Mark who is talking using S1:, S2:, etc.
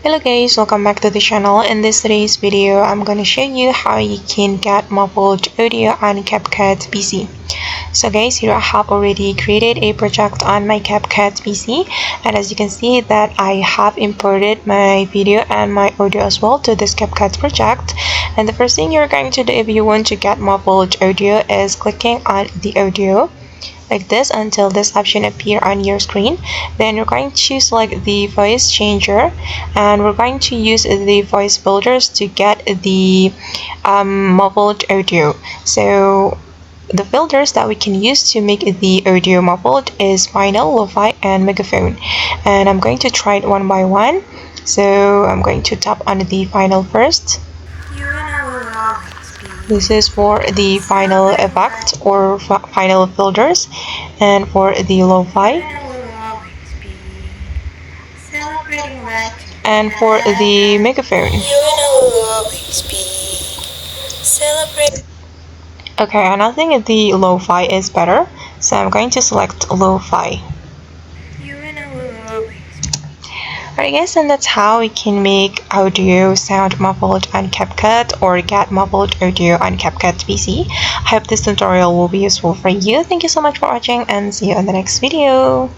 S1: Hello guys, welcome back to the channel. In today's video, I'm going to show you how you can get muffled audio on Capcut PC. So guys, here I have already created a project on my Capcut PC, and as you can see that I have imported my video and my audio as well to this Capcut project. And the first thing you're going to do if you want to get muffled audio is clicking on the audio like this until this option appear on your screen. Then you're going to select the voice changer, and we're going to use the voice filters to get the muffled audio. So the filters that we can use to make the audio muffled is final, lo-fi, and megaphone, and I'm going to try it one by one. So I'm going to tap on the final first. This is for the final effect or final filters, and for the lo-fi, and for the megaphone. Okay, and I think the lo-fi is better, so I'm going to select lo-fi. Alright guys, and that's how we can make audio sound muffled on Capcut or get muffled audio on Capcut PC. I hope this tutorial will be useful for you. Thank you so much for watching, and see you in the next video.